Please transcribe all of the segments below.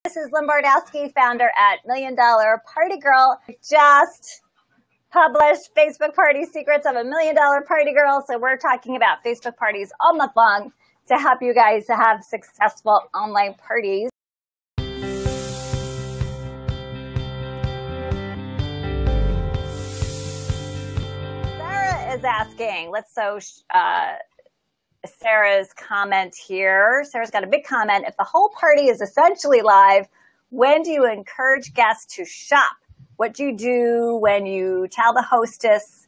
This is Lynn Bardowski, founder at Million Dollar Party Girl. Just published Facebook Party Secrets of a $1 Million Party Girl. So we're talking about Facebook parties all month long to help you guys to have successful online parties. Sarah is asking, Sarah's comment here. Sarah's got a big comment. If the whole party is essentially live, when do you encourage guests to shop? What do you do when you tell the hostess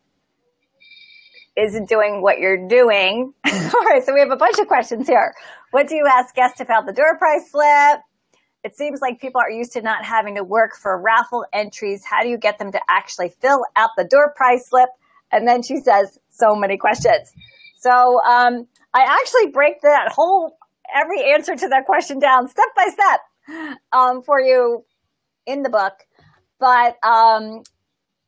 isn't doing what you're doing? All right, so we have a bunch of questions here. What do you ask guests to fill out the door prize slip? It seems like people are used to not having to work for raffle entries. How do you get them to actually fill out the door prize slip? And then she says, so many questions. So I actually break every answer to that question down step by step for you in the book. But,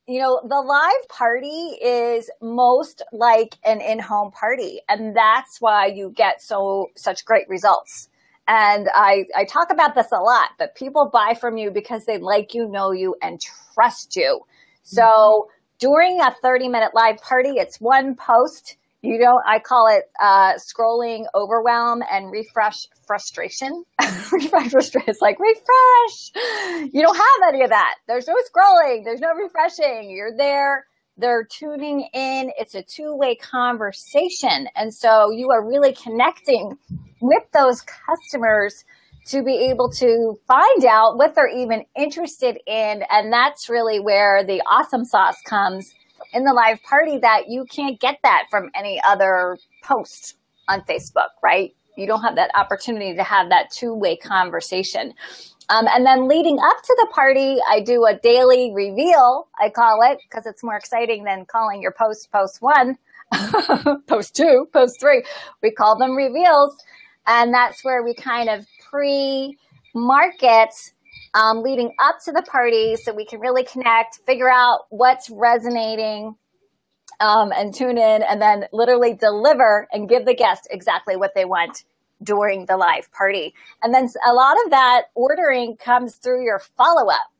the live party is most like an in-home party. And that's why you get such great results. And I talk about this a lot, but people buy from you because they like you, know you, and trust you. So during a 30-minute live party, it's one post. I call it scrolling overwhelm and refresh frustration. It's like refresh. You don't have any of that. There's no scrolling. There's no refreshing. You're there. They're tuning in. It's a two-way conversation. And so you are really connecting with those customers to be able to find out what they're even interested in. And that's really where the awesome sauce comes in the live party, that you can't get that from any other post on Facebook, right? You don't have that opportunity to have that two-way conversation. And then leading up to the party, I do a daily reveal, I call it, because it's more exciting than calling your post 1, post 2, post 3. We call them reveals. And that's where we kind of pre-market leading up to the party so we can really connect, figure out what's resonating, and tune in, and then literally deliver and give the guest exactly what they want during the live party. And then a lot of that ordering comes through your follow-up.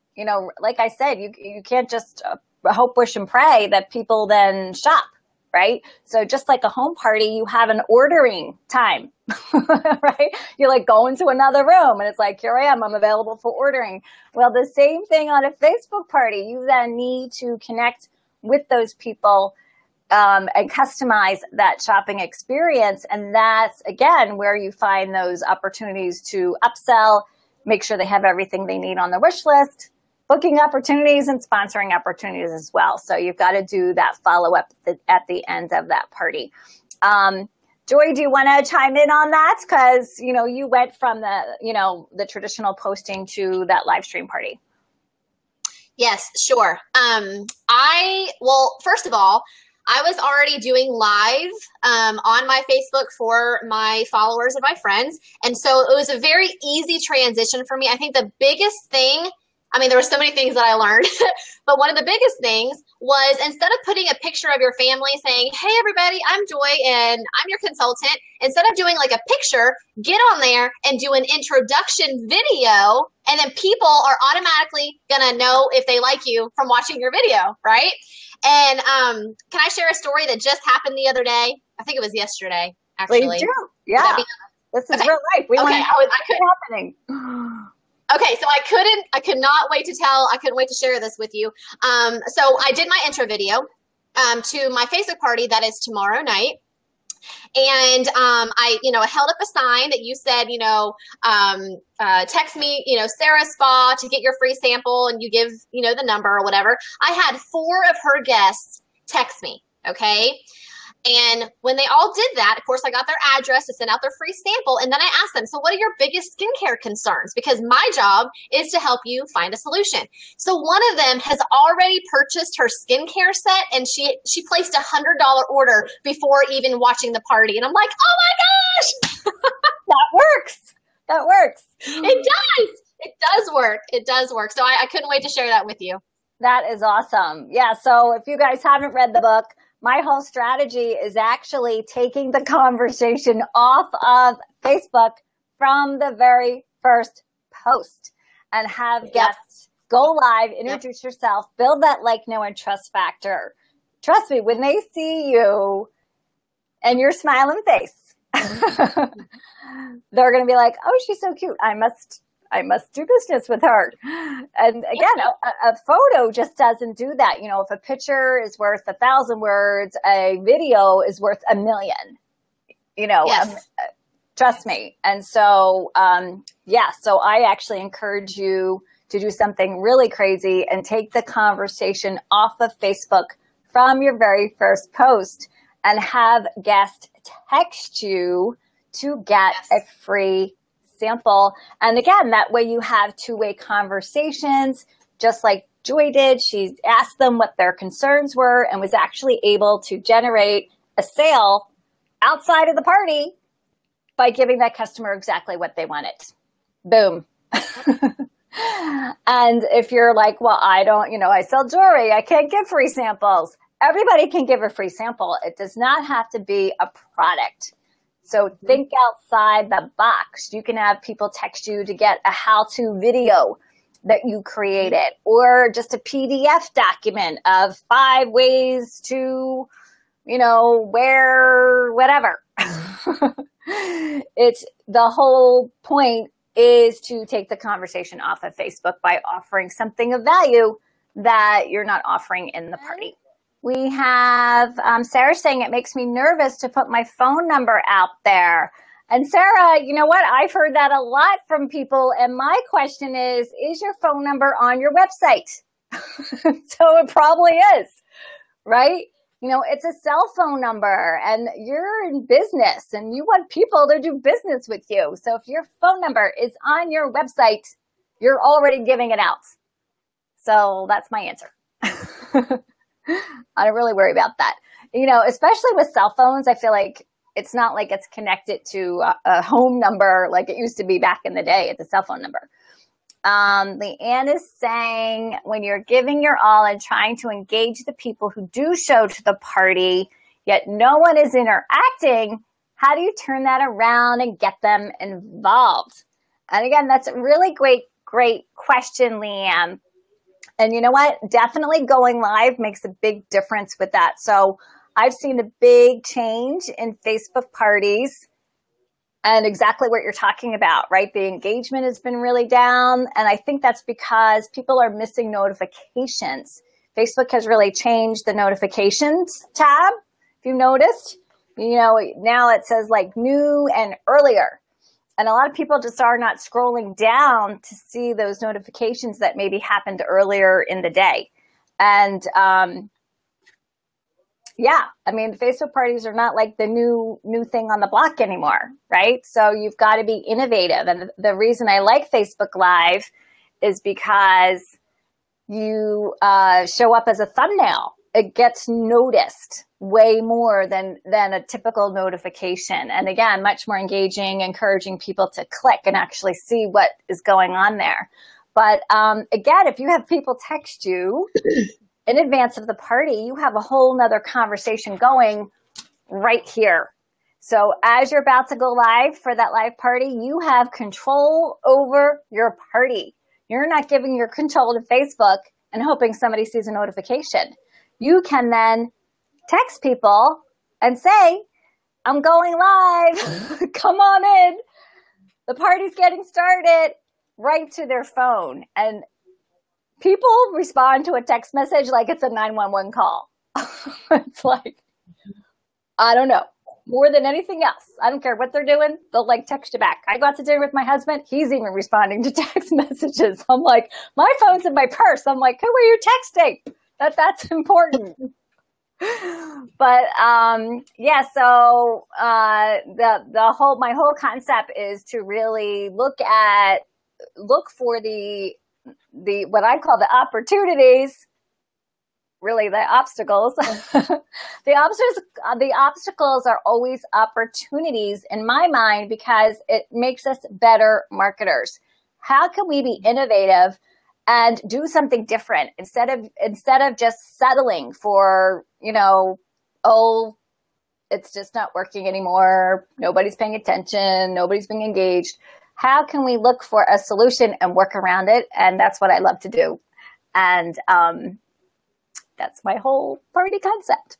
Like I said, you can't just hope, wish, and pray that people then shop, right? So just like a home party, you have an ordering time, right? You go into another room and it's like, here I am, I'm available for ordering. Well, the same thing on a Facebook party. You then need to connect with those people and customize that shopping experience. And that's, again, where you find those opportunities to upsell, make sure they have everything they need on the wish list, booking opportunities and sponsoring opportunities as well. So you've got to do that follow-up at the end of that party. Joy, do you want to chime in on that? Because, you went from the traditional posting to that live stream party. Yes, sure. First of all, I was already doing live on my Facebook for my followers and my friends. And so it was a very easy transition for me. I think the biggest thing, there were so many things that I learned, but one of the biggest things was, instead of putting a picture of your family saying, hey, everybody, I'm Joy and I'm your consultant, instead of doing a picture, get on there and do an introduction video, and then people are automatically going to know if they like you from watching your video, right? And can I share a story that just happened the other day? I think it was yesterday, actually. Please do. Yeah. This is real life. We want to know what's happening. Okay, so I couldn't wait to share this with you. So I did my intro video to my Facebook party that is tomorrow night. And I held up a sign that you said, text me, Sarah Spa to get your free sample, and you give, the number or whatever. I had 4 of her guests text me, okay? And when they all did that, of course, I got their address to send out their free sample. And then I asked them, so what are your biggest skincare concerns? Because my job is to help you find a solution. So one of them has already purchased her skincare set, and she placed a $100 order before even watching the party. And I'm like, oh my gosh, that works. It does. It does work. It does work. So I couldn't wait to share that with you. That is awesome. Yeah. So if you guys haven't read the book, my whole strategy is actually taking the conversation off of Facebook from the very first post. and have guests go live, introduce yourself, build that like, know, and trust factor. Trust me, when they see you and your smiling face, they're going to be like, oh, she's so cute. I must do business with her. And again, a photo just doesn't do that. You know, if a picture is worth 1,000 words, a video is worth 1,000,000, you know, trust me. And so, so I actually encourage you to do something really crazy and take the conversation off of Facebook from your very first post and have guests text you to get a free sample. And again, that way you have two-way conversations, just like Joy did. She asked them what their concerns were and was actually able to generate a sale outside of the party by giving that customer exactly what they wanted. Boom. And if you're like, well, I don't, you know, I sell jewelry, I can't give free samples. Everybody can give a free sample. It does not have to be a product. So think outside the box. You can have people text you to get a how-to video that you created, or just a PDF document of 5 ways to, you know, wear whatever. It's the whole point is to take the conversation off of Facebook by offering something of value that you're not offering in the party. We have Sarah saying it makes me nervous to put my phone number out there. And Sarah, you know what? I've heard that a lot from people. And my question is your phone number on your website? So it probably is, right? You know, it's a cell phone number and you're in business and you want people to do business with you. So if your phone number is on your website, you're already giving it out. So that's my answer. I don't really worry about that. You know, especially with cell phones, I feel like it's not like it's connected to a home number like it used to be back in the day. It's a cell phone number. Leanne is saying, when you're giving your all and trying to engage the people who do show to the party, yet no one is interacting, how do you turn that around and get them involved? And again, that's a really great question, Leanne. And you know what? Definitely going live makes a big difference with that. So I've seen a big change in Facebook parties and exactly what you're talking about, right? The engagement has been really down. And I think that's because people are missing notifications. Facebook has really changed the notifications tab. If you noticed, you know, now it says like new and earlier. And a lot of people just are not scrolling down to see those notifications that maybe happened earlier in the day. And I mean, Facebook parties are not like the new thing on the block anymore, right? So you've got to be innovative. And the reason I like Facebook Live is because you show up as a thumbnail. It gets noticed way more than a typical notification. And again, much more engaging, encouraging people to click and actually see what is going on there. But again, if you have people text you in advance of the party, you have a whole nother conversation going right here. So as you're about to go live for that live party, you have control over your party. You're not giving your control to Facebook and hoping somebody sees a notification. You can then text people and say, I'm going live. Come on in. The party's getting started, right to their phone. And people respond to a text message like it's a 911 call. It's like, I don't know. More than anything else. I don't care what they're doing. They'll like text you back. I go out to dinner with my husband. He's even responding to text messages. I'm like, my phone's in my purse. I'm like, who are you texting? That's important. But so my whole concept is to really look for the what I call the opportunities, really the obstacles. The obstacles are always opportunities in my mind because it makes us better marketers. How can we be innovative and do something different instead of just settling for, it's just not working anymore. Nobody's paying attention. Nobody's being engaged. how can we look for a solution and work around it? And that's what I love to do. And that's my whole party concept.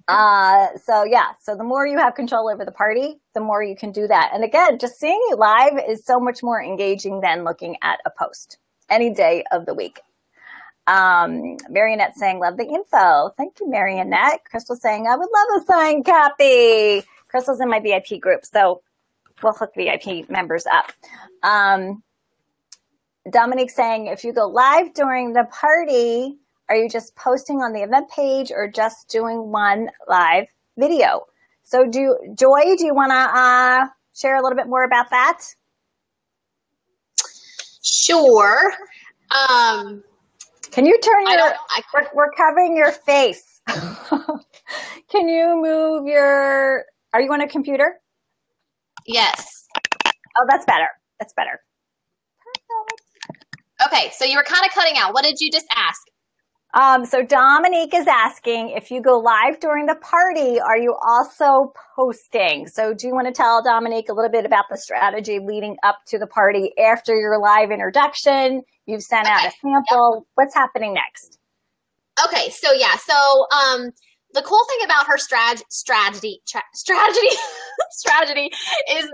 So the more you have control over the party, the more you can do that. And again, just seeing you live is so much more engaging than looking at a post any day of the week. Marionette saying, love the info. Thank you, Marionette. Crystal saying, I would love a signed copy. Crystal's in my VIP group, so we'll hook VIP members up. Dominique saying, if you go live during the party, are you just posting on the event page or just doing one live video? So Joy, do you want to share a little bit more about that? Sure. Can you turn we're covering your face. Can you move are you on a computer? Yes. Oh, that's better. That's better. Okay, so you were kind of cutting out. What did you just ask? So Dominique is asking, if you go live during the party, are you also posting? So do you want to tell Dominique a little bit about the strategy leading up to the party after your live introduction? You've sent out a sample. Yep. What's happening next? Okay, so the cool thing about her strategy is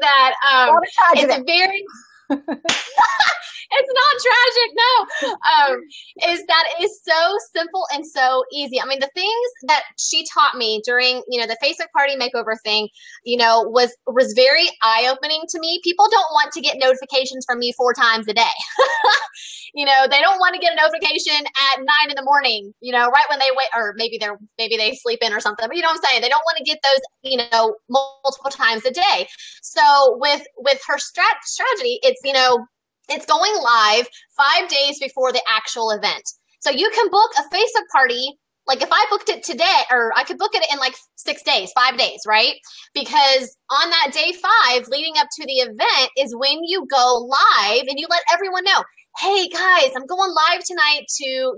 that it's a very it's not tragic, no. Is that it is so simple and so easy. I mean, the things that she taught me during, the Facebook party makeover thing, was very eye-opening to me. People don't want to get notifications from me 4 times a day. They don't want to get a notification at 9 in the morning, right when they wait, or maybe they sleep in or something. But you know what I'm saying? They don't want to get those, multiple times a day. So with her strategy, it's going live 5 days before the actual event. So you can book a Facebook party. Like if I booked it today, or I could book it in like 6 days, 5 days, right? Because on that day 5 leading up to the event is when you go live and you let everyone know, hey guys, I'm going live tonight to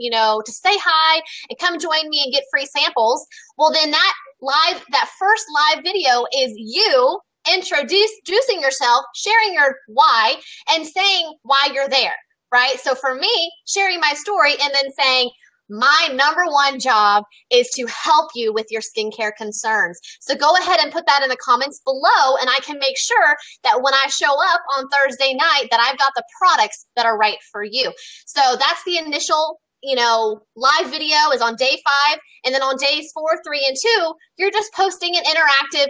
say hi and come join me and get free samples. Well, then that first live video is you introducing yourself, sharing your why, and saying why you're there, right? So for me, sharing my story and then saying, my number one job is to help you with your skincare concerns. So go ahead and put that in the comments below, and I can make sure that when I show up on Thursday night that I've got the products that are right for you. So that's the initial live video is on day 5. And then on days 4, 3, and 2, you're just posting an interactive,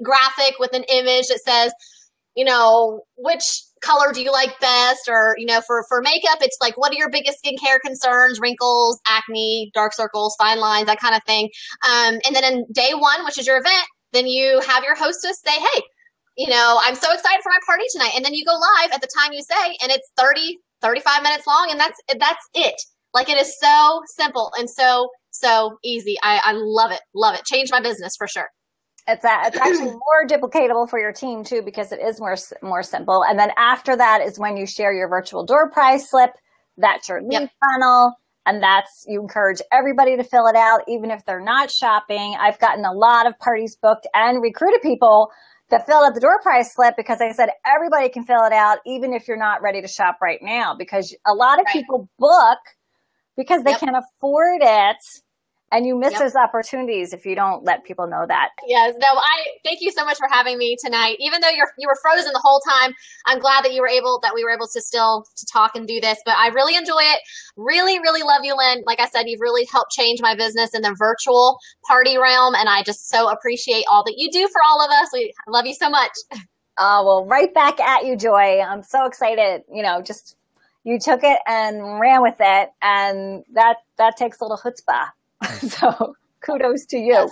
graphic with an image that says, which color do you like best? Or, for makeup, it's like, what are your biggest skincare concerns? Wrinkles, acne, dark circles, fine lines, that kind of thing. And then in day 1, which is your event, then you have your hostess say, hey, I'm so excited for my party tonight. And then you go live at the time you say, and it's 30, 35 minutes long. And that's it. Like, it is so simple and so easy. I love it. Love it. Changed my business for sure. It's actually more duplicatable for your team too, because it is more simple. And then after that is when you share your virtual door prize slip. That's your lead funnel. And you encourage everybody to fill it out, even if they're not shopping. I've gotten a lot of parties booked and recruited people that filled out the door prize slip because I said, everybody can fill it out, even if you're not ready to shop right now, because a lot of people book because they can't afford it. And you miss those opportunities if you don't let people know that. Yes. No, thank you so much for having me tonight. Even though you were frozen the whole time, I'm glad that we were able to talk and do this. But I really enjoy it. Really, really love you, Lynn. Like I said, you've really helped change my business in the virtual party realm. And I just so appreciate all that you do for all of us. I love you so much. Well, right back at you, Joy. I'm so excited. You took it and ran with it. And that takes a little chutzpah. So kudos to you. Yes.